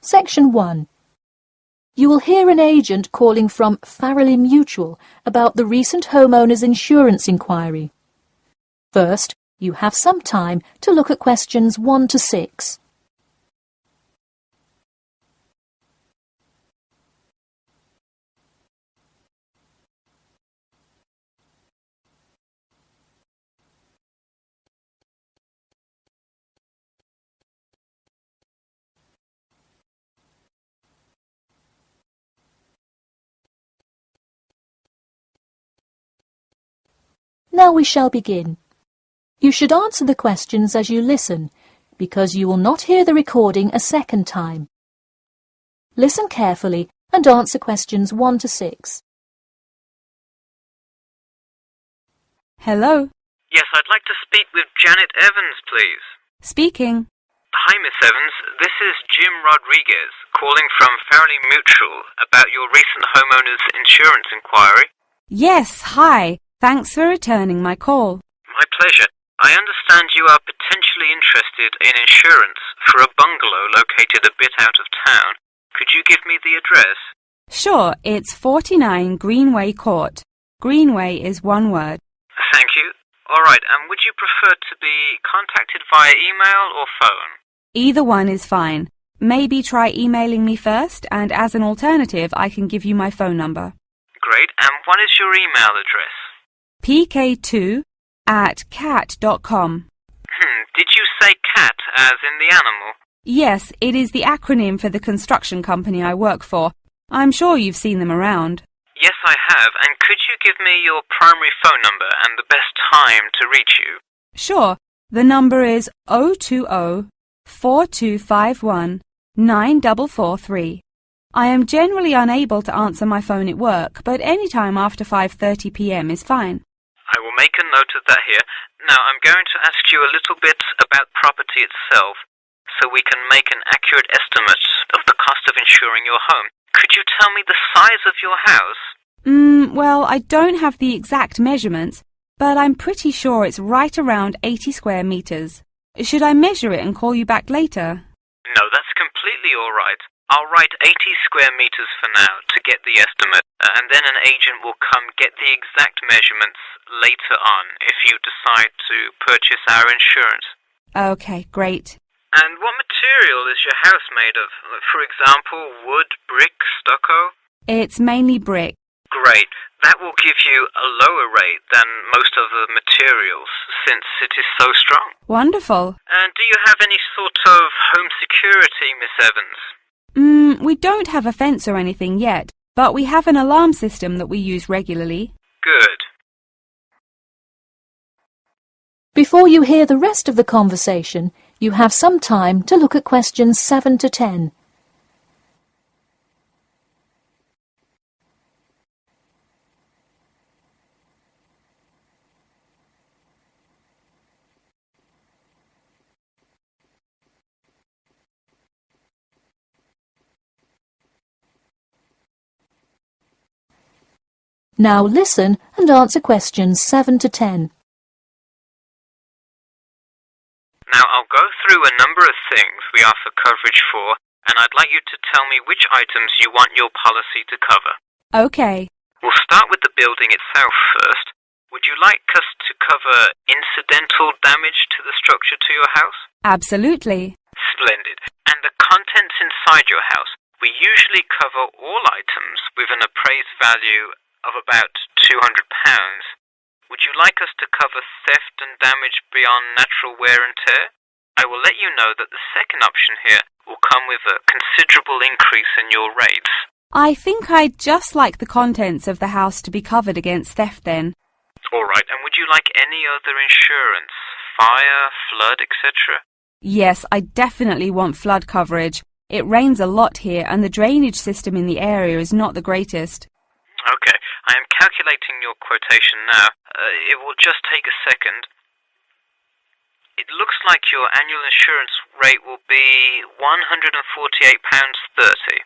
Section 1. You will hear an agent calling from Farrelly Mutual about the recent homeowner's insurance inquiry. First, you have some time to look at questions 1 to 6. Now we shall begin. You should answer the questions as you listen, because you will not hear the recording a second time. Listen carefully and answer questions 1 to 6. Hello? Yes, I'd like to speak with Janet Evans, please. Speaking. Hi, Miss Evans. This is Jim Rodriguez, calling from Farrelly Mutual about your recent homeowner's insurance inquiry. Yes, hi. Thanks for returning my call. My pleasure. I understand you are potentially interested in insurance for a bungalow located a bit out of town. Could you give me the address? Sure, it's 49 Greenway Court. Greenway is one word. Thank you. All right, and would you prefer to be contacted via email or phone? Either one is fine. Maybe try emailing me first, and as an alternative, I can give you my phone number. Great, and what is your email address? pk2@cat.com. Did you say cat as in the animal? Yes, it is the acronym for the construction company I work for. I'm sure you've seen them around. Yes, I have. And could you give me your primary phone number and the best time to reach you? Sure. The number is 020-4251-9443. I am generally unable to answer my phone at work, but any time after 5:30 p.m. is fine. I will make a note of that here. Now, I'm going to ask you a little bit about property itself, so we can make an accurate estimate of the cost of insuring your home. Could you tell me the size of your house? Well, I don't have the exact measurements, but I'm pretty sure it's right around 80 square meters. Should I measure it and call you back later? No, that's completely all right. I'll write 80 square meters for now to get the estimate, and then an agent will come get the exact measurements later on if you decide to purchase our insurance. Okay, great. And what material is your house made of? For example, wood, brick, stucco? It's mainly brick. Great. That will give you a lower rate than most of the materials, since it is so strong. Wonderful. And do you have any sort of home security, Miss Evans? We don't have a fence or anything yet, but we have an alarm system that we use regularly. Good. Before you hear the rest of the conversation, you have some time to look at questions 7 to 10. Now listen and answer questions 7 to 10. Now I'll go through a number of things we offer coverage for, and I'd like you to tell me which items you want your policy to cover. Okay. We'll start with the building itself first. Would you like us to cover incidental damage to the structure to your house? Absolutely. Splendid. And the contents inside your house? We usually cover all items with an appraised value of about £200. Would you like us to cover theft and damage beyond natural wear and tear? I will let you know that the second option here will come with a considerable increase in your rates. I think I'd just like the contents of the house to be covered against theft then. All right, and would you like any other insurance? Fire, flood, etc.? Yes, I definitely want flood coverage. It rains a lot here and the drainage system in the area is not the greatest. Okay, I am calculating your quotation now. It will just take a second. It looks like your annual insurance rate will be £148.30.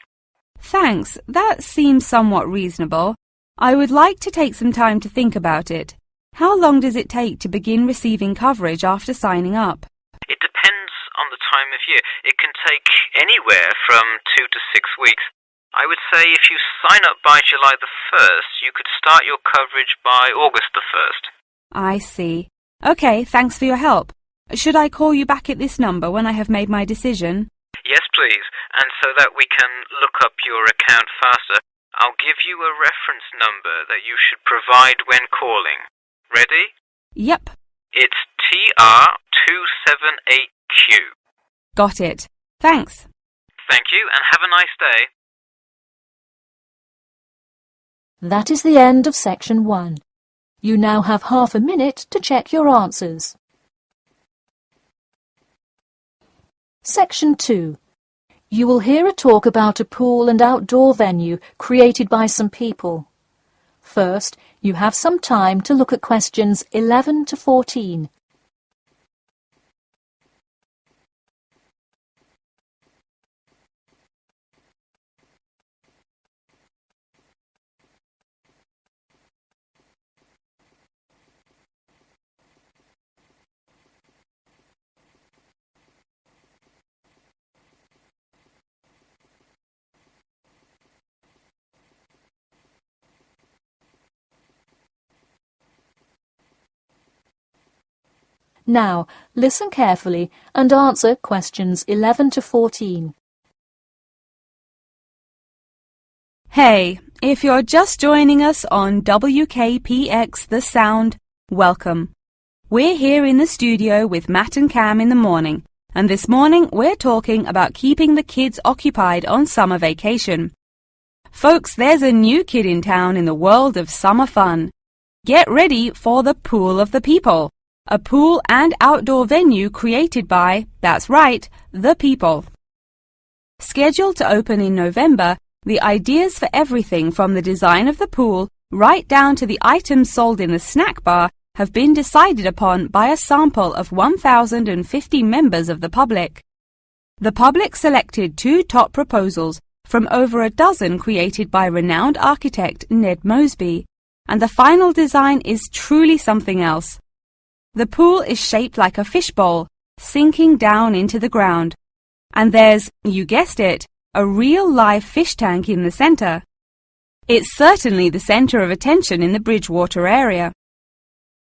Thanks, that seems somewhat reasonable. I would like to take some time to think about it. How long does it take to begin receiving coverage after signing up? It depends on the time of year. It can take anywhere from 2 to 6 weeks. I would say if you sign up by July the 1st, you could start your coverage by August the 1st. I see. Okay, thanks for your help. Should I call you back at this number when I have made my decision? Yes, please. And so that we can look up your account faster, I'll give you a reference number that you should provide when calling. Ready? Yep. It's TR278Q. Got it. Thanks. Thank you, and have a nice day. That is the end of section 1. You now have half a minute to check your answers. Section 2. You will hear a talk about a pool and outdoor venue created by some people. First, you have some time to look at questions 11 to 14. Now, listen carefully and answer questions 11 to 14. Hey, if you're just joining us on WKPX The Sound, welcome. We're here in the studio with Matt and Cam in the morning, and this morning we're talking about keeping the kids occupied on summer vacation. Folks, there's a new kid in town in the world of summer fun. Get ready for the Pool of the People, a pool and outdoor venue created by, that's right, the people. Scheduled to open in November, the ideas for everything from the design of the pool right down to the items sold in the snack bar have been decided upon by a sample of 1,050 members of the public. The public selected 2 top proposals from over a dozen created by renowned architect Ned Mosby, and the final design is truly something else. The pool is shaped like a fishbowl, sinking down into the ground. And there's, you guessed it, a real live fish tank in the center. It's certainly the center of attention in the Bridgewater area.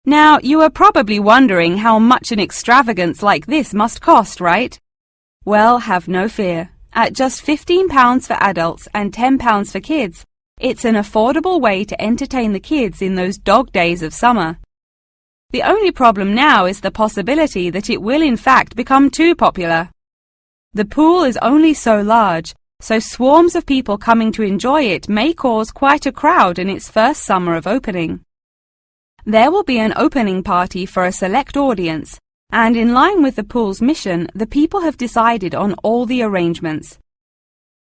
Now, you are probably wondering how much an extravagance like this must cost, right? Well, have no fear. At just £15 for adults and £10 for kids, it's an affordable way to entertain the kids in those dog days of summer. The only problem now is the possibility that it will in fact become too popular. The pool is only so large, so swarms of people coming to enjoy it may cause quite a crowd in its first summer of opening. There will be an opening party for a select audience, and in line with the pool's mission, the people have decided on all the arrangements.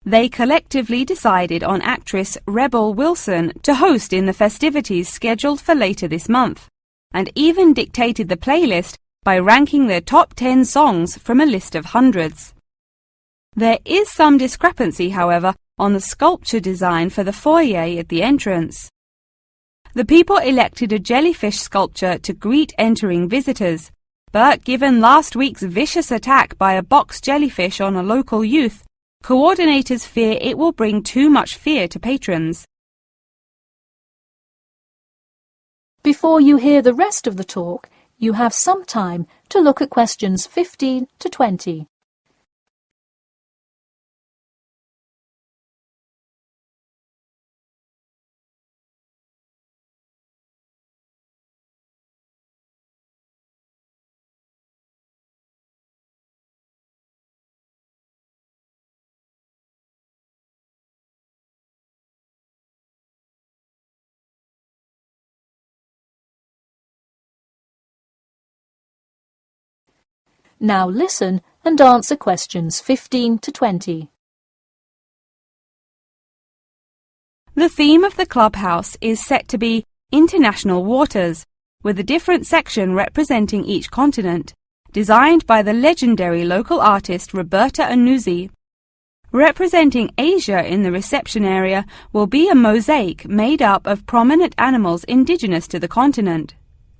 They collectively decided on actress Rebel Wilson to host in the festivities scheduled for later this month, and even dictated the playlist by ranking their top 10 songs from a list of hundreds. There is some discrepancy, however, on the sculpture design for the foyer at the entrance. The people elected a jellyfish sculpture to greet entering visitors, but given last week's vicious attack by a box jellyfish on a local youth, coordinators fear it will bring too much fear to patrons. Before you hear the rest of the talk, you have some time to look at questions 15 to 20. Now listen and answer questions 15 to 20. The theme of the clubhouse is set to be International Waters, with a different section representing each continent, designed by the legendary local artist Roberta Annuzzi. Representing Asia in the reception area will be a mosaic made up of prominent animals indigenous to the continent.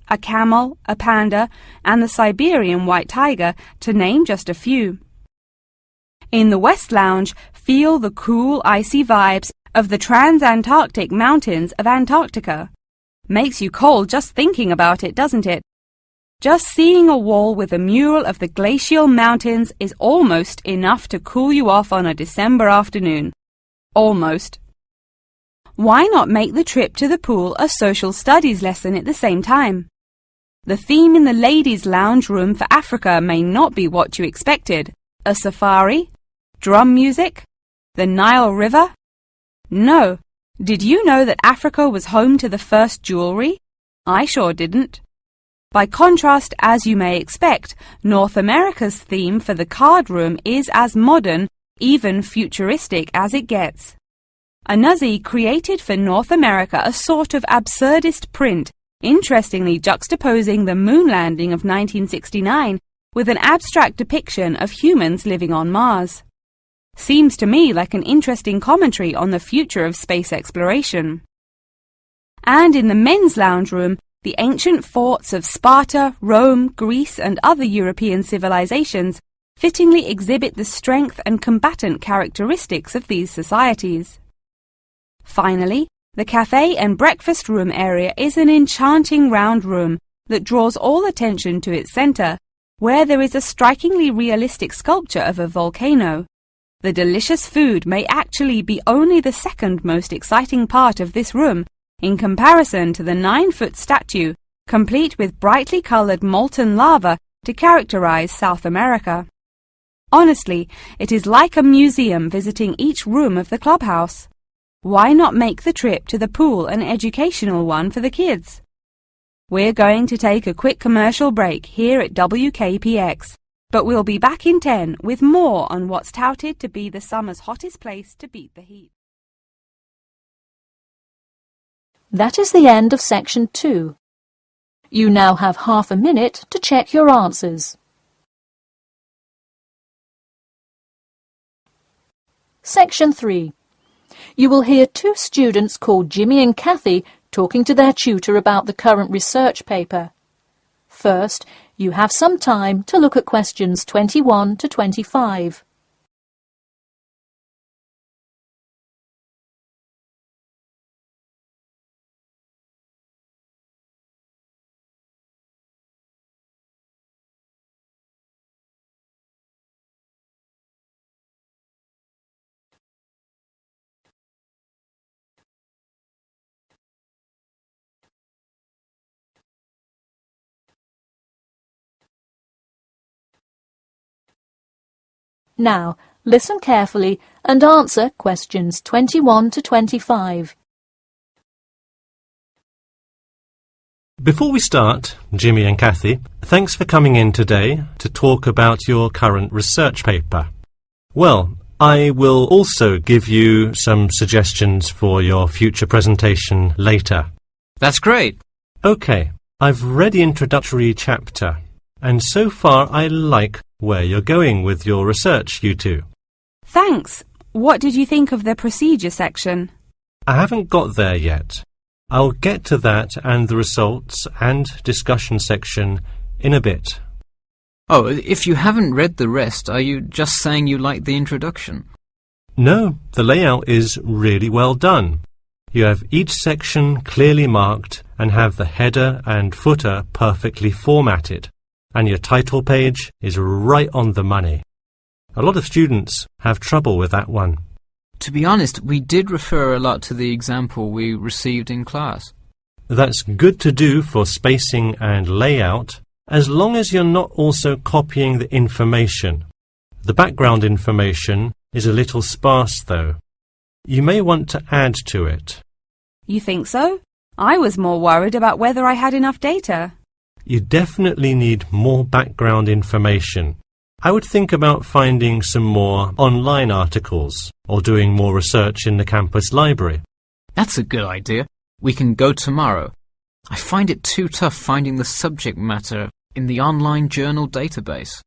a camel, a panda, and the Siberian white tiger, to name just a few. In the West Lounge, feel the cool, icy vibes of the Transantarctic Mountains of Antarctica. Makes you cold just thinking about it, doesn't it? Just seeing a wall with a mural of the glacial mountains is almost enough to cool you off on a December afternoon. Almost. Why not make the trip to the pool a social studies lesson at the same time? The theme in the ladies' lounge room for Africa may not be what you expected. A safari? Drum music? The Nile River? No. Did you know that Africa was home to the first jewelry? I sure didn't. By contrast, as you may expect, North America's theme for the card room is as modern, even futuristic as it gets. Anuzi created for North America a sort of absurdist print, interestingly juxtaposing the moon landing of 1969 with an abstract depiction of humans living on Mars. Seems to me like an interesting commentary on the future of space exploration. And in the men's lounge room, the ancient forts of Sparta, Rome, Greece, and other European civilizations fittingly exhibit the strength and combatant characteristics of these societies. Finally, the cafe and breakfast room area is an enchanting round room that draws all attention to its center, where there is a strikingly realistic sculpture of a volcano. The delicious food may actually be only the second most exciting part of this room, in comparison to the 9-foot statue, complete with brightly colored molten lava to characterize South America. Honestly, it is like a museum visiting each room of the clubhouse. Why not make the trip to the pool an educational one for the kids? We're going to take a quick commercial break here at WKPX, but we'll be back in 10 with more on what's touted to be the summer's hottest place to beat the heat. That is the end of section 2. You now have half a minute to check your answers. Section 3. You will hear two students called Jimmy and Kathy talking to their tutor about the current research paper. First, you have some time to look at questions 21 to 25. Now, listen carefully and answer questions 21 to 25. Before we start, Jimmy and Kathy, thanks for coming in today to talk about your current research paper. Well, I will also give you some suggestions for your future presentation later. That's great. OK, I've read the introductory chapter, and so far I like where you're going with your research, you two. Thanks. What did you think of the procedure section? I haven't got there yet. I'll get to that and the results and discussion section in a bit. Oh, if you haven't read the rest, are you just saying you like the introduction? No, the layout is really well done. You have each section clearly marked and have the header and footer perfectly formatted. And your title page is right on the money. A lot of students have trouble with that one. To be honest, we did refer a lot to the example we received in class. That's good to do for spacing and layout, as long as you're not also copying the information. The background information is a little sparse, though. You may want to add to it. You think so? I was more worried about whether I had enough data. You definitely need more background information. I would think about finding some more online articles or doing more research in the campus library. That's a good idea. We can go tomorrow. I find it too tough finding the subject matter in the online journal database.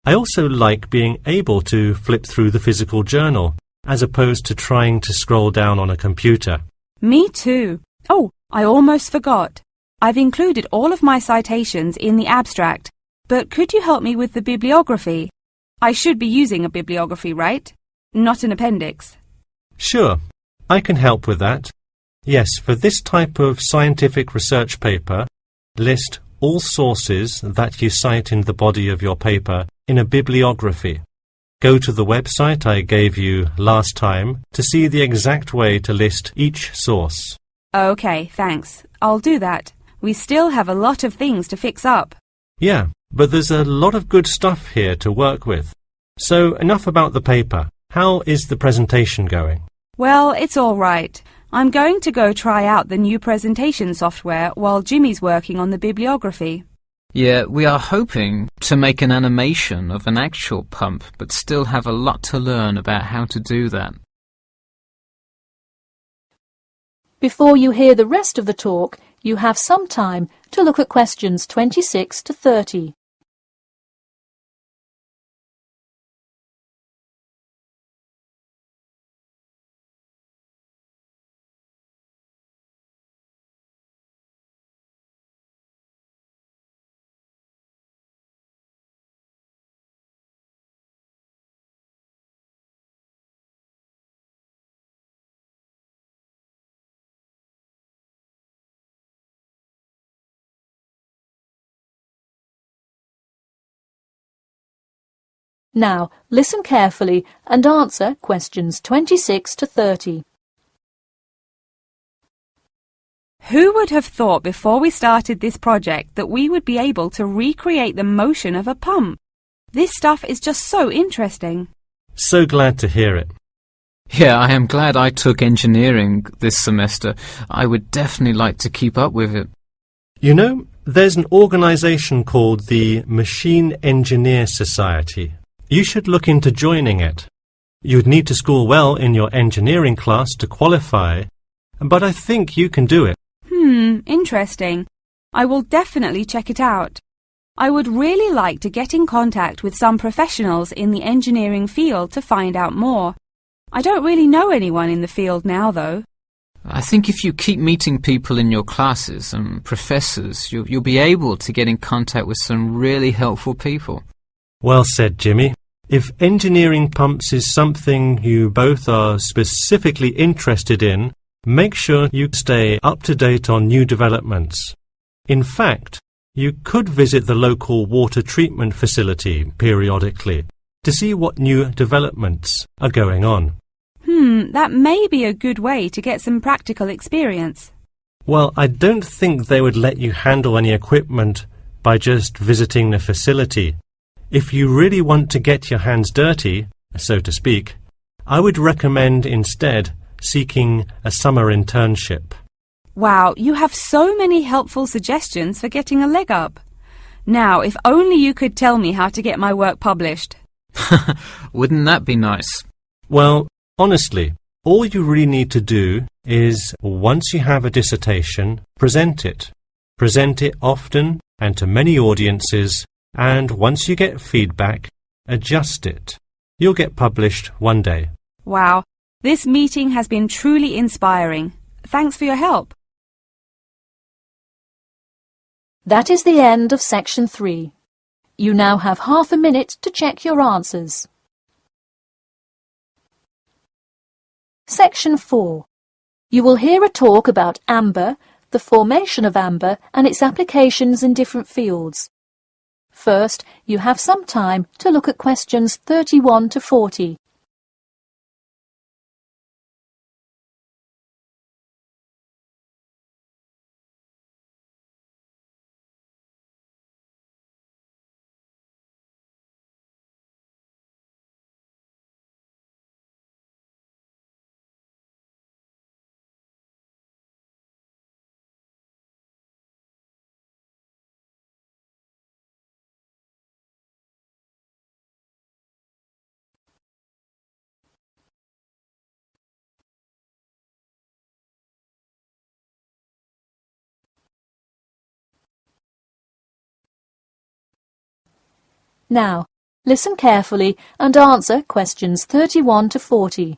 I also like being able to flip through the physical journal as opposed to trying to scroll down on a computer. Me too. Oh, I almost forgot. I've included all of my citations in the abstract, but could you help me with the bibliography? I should be using a bibliography, right? Not an appendix. Sure, I can help with that. Yes, for this type of scientific research paper, list all sources that you cite in the body of your paper in a bibliography. Go to the website I gave you last time to see the exact way to list each source. Okay, thanks. I'll do that. We still have a lot of things to fix up. Yeah, but there's a lot of good stuff here to work with. So enough about the paper. How is the presentation going? Well, it's all right. I'm going to go try out the new presentation software while Jimmy's working on the bibliography. Yeah, we are hoping to make an animation of an actual pump, but still have a lot to learn about how to do that. Before you hear the rest of the talk, you have some time to look at questions 26 to 30. Now, listen carefully and answer questions 26 to 30. Who would have thought before we started this project that we would be able to recreate the motion of a pump? This stuff is just so interesting. So glad to hear it. Yeah, I am glad I took engineering this semester. I would definitely like to keep up with it. You know, there's an organisation called the Machine Engineer Society. You should look into joining it. You'd need to score well in your engineering class to qualify, but I think you can do it. Interesting. I will definitely check it out. I would really like to get in contact with some professionals in the engineering field to find out more. I don't really know anyone in the field now, though. I think if you keep meeting people in your classes and professors, you'll be able to get in contact with some really helpful people. Well said, Jimmy. If engineering pumps is something you both are specifically interested in, make sure you stay up to date on new developments. In fact, you could visit the local water treatment facility periodically to see what new developments are going on. That may be a good way to get some practical experience. Well, I don't think they would let you handle any equipment by just visiting the facility. If you really want to get your hands dirty, so to speak, I would recommend instead seeking a summer internship. Wow, you have so many helpful suggestions for getting a leg up. Now, if only you could tell me how to get my work published. Wouldn't that be nice? Well, honestly, all you really need to do is, once you have a dissertation, present it. Present it often and to many audiences, and once you get feedback, adjust it. You'll get published one day. Wow, this meeting has been truly inspiring. Thanks for your help. That is the end of section 3. You now have half a minute to check your answers. Section 4. You will hear a talk about amber, the formation of amber and its applications in different fields. First, you have some time to look at questions 31 to 40. Now, listen carefully and answer questions 31 to 40.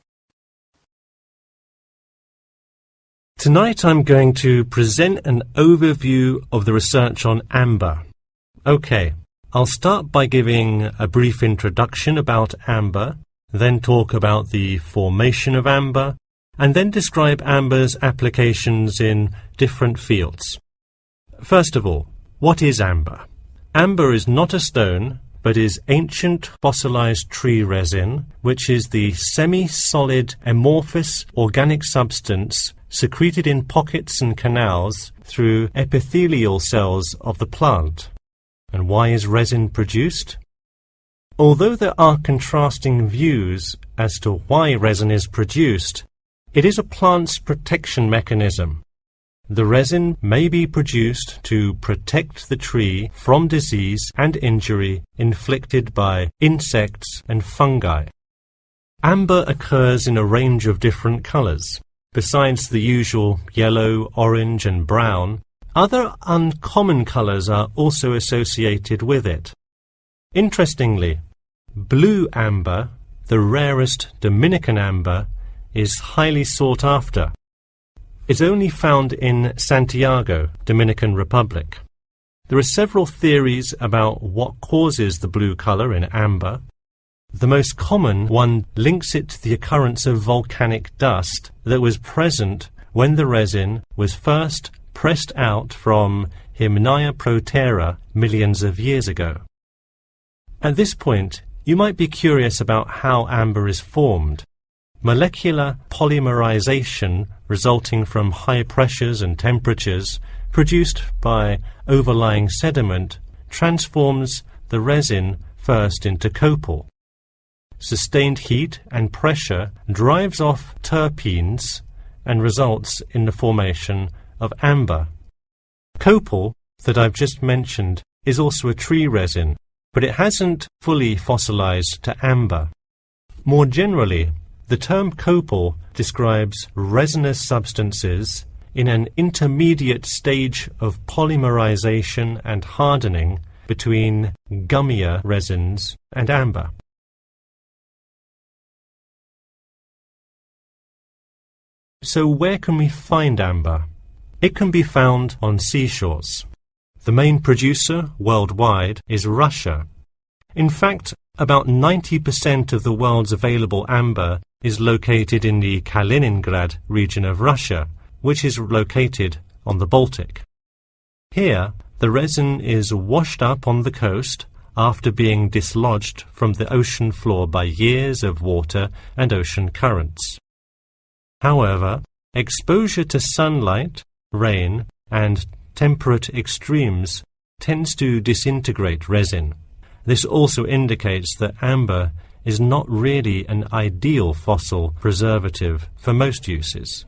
Tonight I'm going to present an overview of the research on amber. Okay, I'll start by giving a brief introduction about amber, then talk about the formation of amber, and then describe amber's applications in different fields. First of all, what is amber? Amber is not a stone, but is ancient fossilized tree resin, which is the semi-solid amorphous organic substance secreted in pockets and canals through epithelial cells of the plant. And why is resin produced? Although there are contrasting views as to why resin is produced, it is a plant's protection mechanism. The resin may be produced to protect the tree from disease and injury inflicted by insects and fungi. Amber occurs in a range of different colors. Besides the usual yellow, orange and brown, other uncommon colors are also associated with it. Interestingly, blue amber, the rarest Dominican amber, is highly sought after. It's only found in Santiago, Dominican Republic. There are several theories about what causes the blue color in amber. The most common one links it to the occurrence of volcanic dust that was present when the resin was first pressed out from Hymnaea protera millions of years ago. At this point, you might be curious about how amber is formed. Molecular polymerization resulting from high pressures and temperatures produced by overlying sediment transforms the resin first into copal. Sustained heat and pressure drives off terpenes and results in the formation of amber. Copal, that I've just mentioned, is also a tree resin, but it hasn't fully fossilized to amber. More generally, the term copal describes resinous substances in an intermediate stage of polymerization and hardening between gummier resins and amber. So where can we find amber? It can be found on seashores. The main producer worldwide is Russia. In fact, about 90% of the world's available amber is located in the Kaliningrad region of Russia, which is located on the Baltic. Here, the resin is washed up on the coast after being dislodged from the ocean floor by years of water and ocean currents. However, exposure to sunlight, rain, and temperate extremes tends to disintegrate resin. This also indicates that amber is not really an ideal fossil preservative for most uses.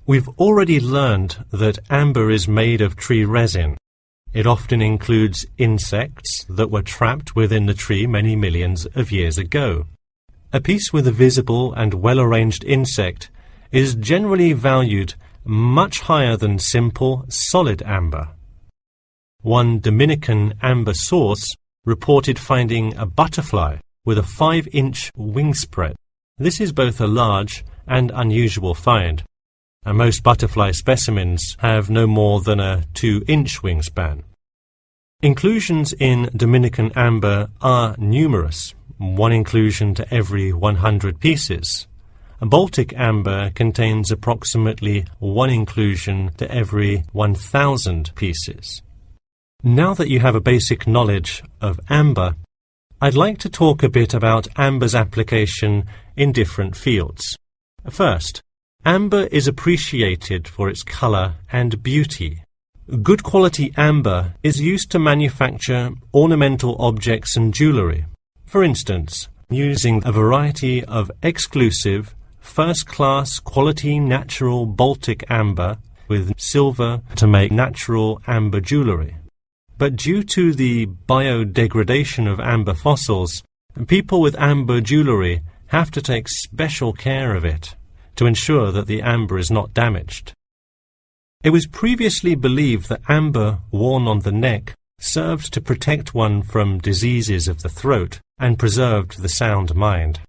We've already learned that amber is made of tree resin. It often includes insects that were trapped within the tree many millions of years ago. A piece with a visible and well-arranged insect is generally valued much higher than simple, solid amber. One Dominican amber source reported finding a butterfly with a 5-inch wingspread. This is both a large and unusual find, and most butterfly specimens have no more than a 2-inch wingspan. Inclusions in Dominican amber are numerous, 1 inclusion to every 100 pieces. Baltic amber contains approximately 1 inclusion to every 1,000 pieces. Now that you have a basic knowledge of amber, I'd like to talk a bit about amber's application in different fields. First, amber is appreciated for its color and beauty. Good quality amber is used to manufacture ornamental objects and jewelry. For instance, using a variety of exclusive, first-class quality natural Baltic amber with silver to make natural amber jewelry. But due to the biodegradation of amber fossils, people with amber jewelry have to take special care of it to ensure that the amber is not damaged. It was previously believed that amber worn on the neck served to protect one from diseases of the throat and preserved the sound mind.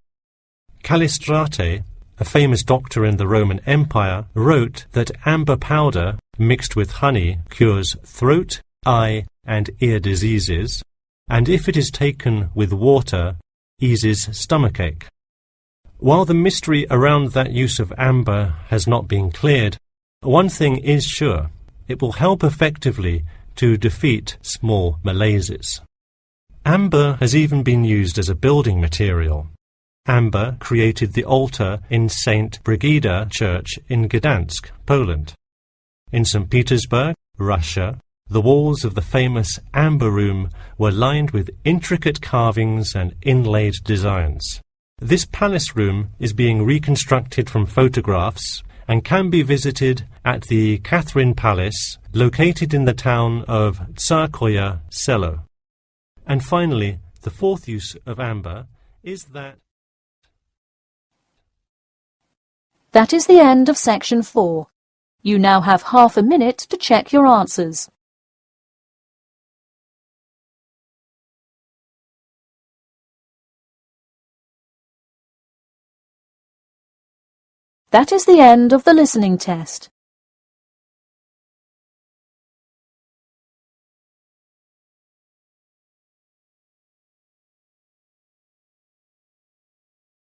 Callistrate, a famous doctor in the Roman Empire, wrote that amber powder mixed with honey cures throat, eye, and ear diseases, and if it is taken with water, eases stomachache. While the mystery around that use of amber has not been cleared, one thing is sure: it will help effectively to defeat small malaises. Amber has even been used as a building material. Amber created the altar in St. Brigida Church in Gdansk, Poland. In St. Petersburg, Russia, the walls of the famous Amber Room were lined with intricate carvings and inlaid designs. This palace room is being reconstructed from photographs and can be visited at the Catherine Palace, located in the town of Tsarskoye Selo. And finally, the fourth use of amber is that... That is the end of section 4. You now have half a minute to check your answers. That is the end of the listening test.